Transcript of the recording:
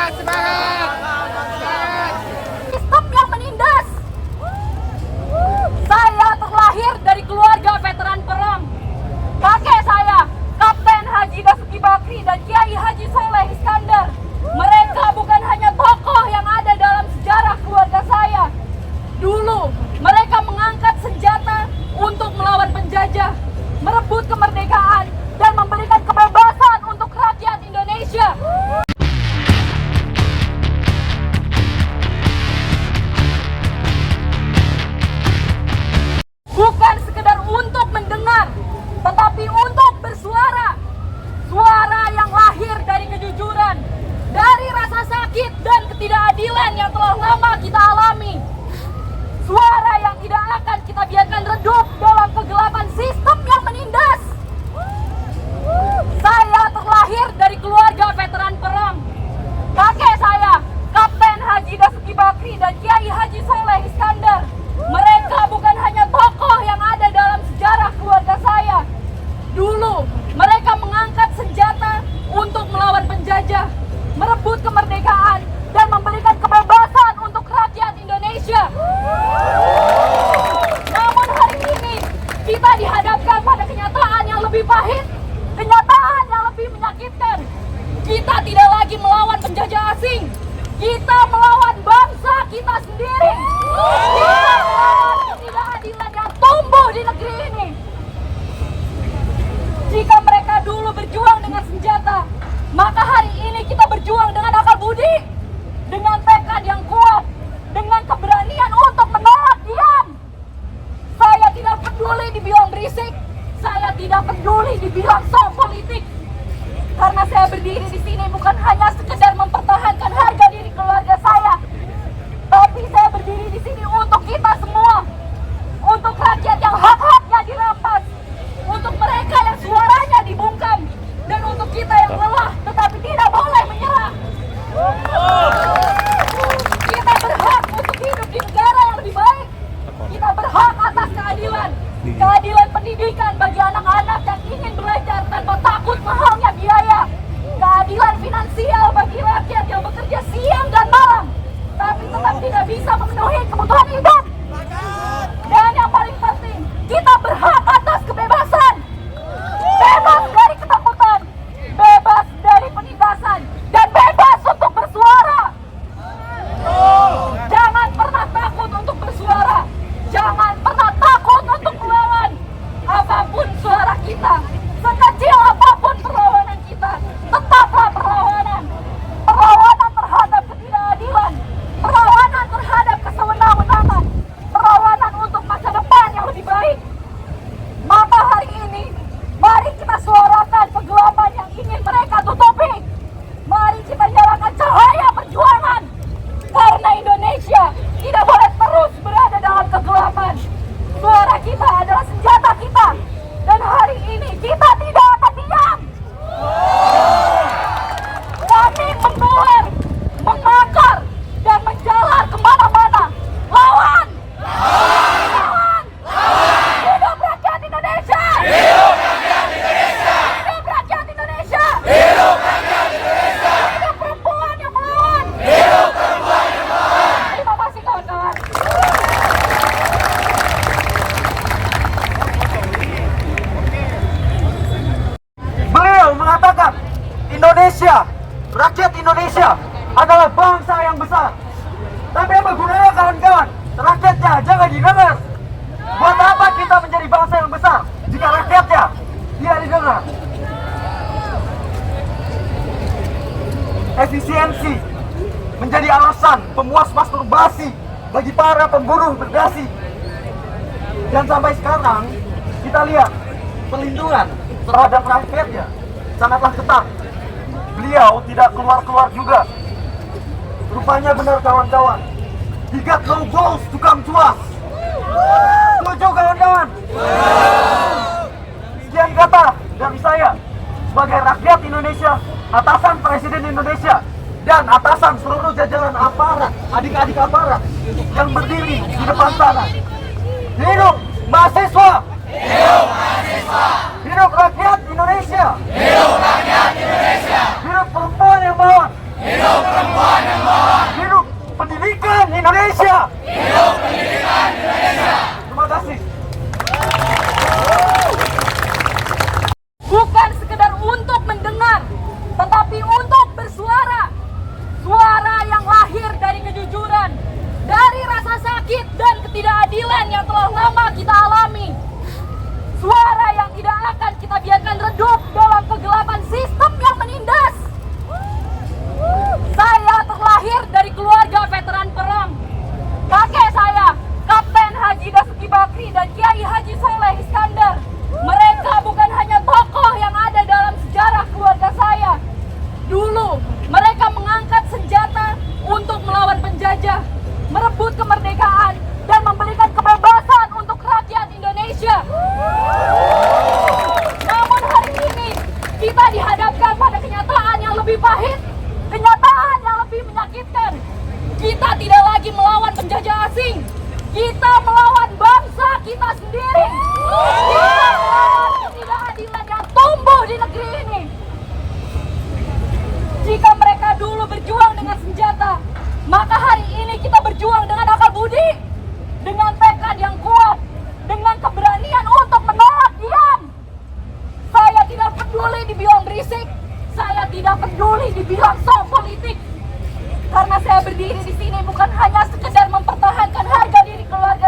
Semangat, semangat. Sistem yang menindas. Saya terlahir dari keluarga veteran perang. Kakek saya, Kapten Haji Dasuki Bakri dan Kiai Haji Soleh Iskandar. Mereka bukan hanya tokoh yang ada dalam sejarah keluarga saya. Dulu, mereka mengangkat senjata untuk melawan penjajah, merebut kemerdekaan, dan memberikan kebebasan untuk rakyat Indonesia. Bukan sekedar untuk mendengar, tetapi untuk bersuara. Suara yang lahir dari kejujuran, dari rasa sakit dan ketidakadilan yang telah lama kita alami. Suara yang tidak akan kita biarkan redup dalam kegelapan sistem yang menindas. Saya terlahir dari keluarga veteran perang. Kakek saya, Kapten Haji Dasuki Bakri dan Kiai Haji Soleh Iskandar. Mereka bukan hanya tokoh yang ada dalam sejarah keluarga saya. Dulu, mereka mengangkat senjata untuk melawan penjajah, merebut kemerdekaan, dan memberikan kebebasan untuk rakyat Indonesia. Namun hari ini, kita dihadapkan pada kenyataan yang lebih pahit, kenyataan yang lebih menyakitkan. Kita tidak lagi melawan penjajah asing, kita melawan bangsa kita sendiri. Kita melawan ketidakadilan yang tumbuh di negeri ini. Jika mereka dulu berjuang dengan senjata, maka hari ini kita berjuang dengan akal budi, dengan tekad yang kuat, dengan keberanian untuk menolak diam. Saya tidak peduli dibilang berisik, saya tidak peduli dibilang soal politik. Karena saya berdiri di sini bukan hanya sekedar mempertahankan harga diri keluarga saya, tapi saya berdiri di sini untuk kita semua, untuk rakyat yang hak-haknya dirampas, untuk mereka yang suaranya dibungkam, dan untuk kita yang lelah tetapi tidak boleh menyerah. Kita berhak untuk hidup di negara yang lebih baik. Kita berhak atas keadilan. Keadilan pendidikan bagi anak-anak yang ingin belajar tanpa takut mahalnya biaya. Keadilan finansial bagi rakyat yang bekerja siang dan malam, tapi tetap tidak bisa memenuhi kebutuhan hidup. Dan yang paling penting, kita berhak atas kebebasan. Bebas dari ketakutan, bebas dari penindasan, dan bebas untuk bersuara. Jangan pernah takut untuk bersuara. Jangan pernah takut untuk melawan. Apapun suara kita, sekecil apapun perlawanan kita, tetaplah perlawanan. Perlawanan terhadap ketidakadilan, perlawanan terhadap kesewenang-wenangan, perlawanan untuk masa depan yang lebih baik. Maka hari ini, mari kita suarakan kegelapan yang ingin mereka tutupi. Mari kita nyalakan cahaya perjuangan. Karena Indonesia tidak boleh terus berada dalam kegelapan. Suara kita adalah senjata kita. Dan hari ini kita tidak akan diam. Kami mengular, mengakar, dan menjalar kemana-mana. Lawan! Lawan! Hidup rakyat Indonesia! Hidup rakyat Indonesia! Hidup rakyat Indonesia! Hidup rakyat Indonesia! Hidup perempuan yang melawan! Hidup perempuan yang melawan! Terima kasih kawan-kawan. Beliau mengatakan Indonesia, rakyat Indonesia adalah bangsa yang besar. Tapi apa gunanya kawan-kawan? Rakyatnya jangan didengar. Buat apa kita menjadi bangsa yang besar jika rakyatnya tidak didengar? Efisiensi menjadi alasan pemuas masturbasi bagi para pembunuh berdasi. Dan sampai sekarang kita lihat perlindungan terhadap rakyatnya sangatlah ketat. Beliau tidak keluar-keluar juga. Rupanya benar kawan-kawan, he got no balls to come to us. Setuju kawan-kawan? Sekian kata dari saya sebagai rakyat Indonesia, atasan Presiden Indonesia, dan atasan seluruh jajaran aparat, adik-adik aparat yang berdiri di depan sana. Hidup mahasiswa! Hidup mahasiswa! Hidup rakyat Indonesia! Hidup rakyat Indonesia! Hidup perempuan yang melawan! Hidup perempuan Indonesia! Hidup pendidikan Indonesia! Terima kasih. Bukan sekedar untuk mendengar, tetapi untuk bersuara. Suara yang lahir dari kejujuran, dari rasa sakit dan ketidakadilan yang telah lama kita alami. Suara yang tidak akan kita biarkan redup dalam kegelapan sistem yang menindas. Saya terlahir dari keluarga veteran perang. Kakek saya, Kapten Haji Dasuki Bakri dan Kiai Haji Soleh Iskandar. Mereka bukan hanya tokoh yang ada dalam sejarah keluarga saya. Dulu, mereka mengangkat senjata untuk melawan penjajah, merebut kemerdekaan, dan memberikan kebebasan untuk rakyat Indonesia. Namun hari ini, kita dihadapkan pada kenyataan yang lebih pahit, kenyataan yang lebih menyakitkan. Kita tidak lagi melawan penjajah asing, kita melawan bangsa kita sendiri. Kita melawan ketidakadilan yang tumbuh di negeri ini. Jika mereka dulu berjuang dengan senjata, maka hari ini kita berjuang dengan akal budi, dengan tekad yang kuat, dengan keberanian untuk menolak diam. Saya tidak peduli dibilang berisik, saya tidak peduli dibilang sok politik. Karena saya berdiri di sini bukan hanya sekedar mempertahankan harga diri keluarga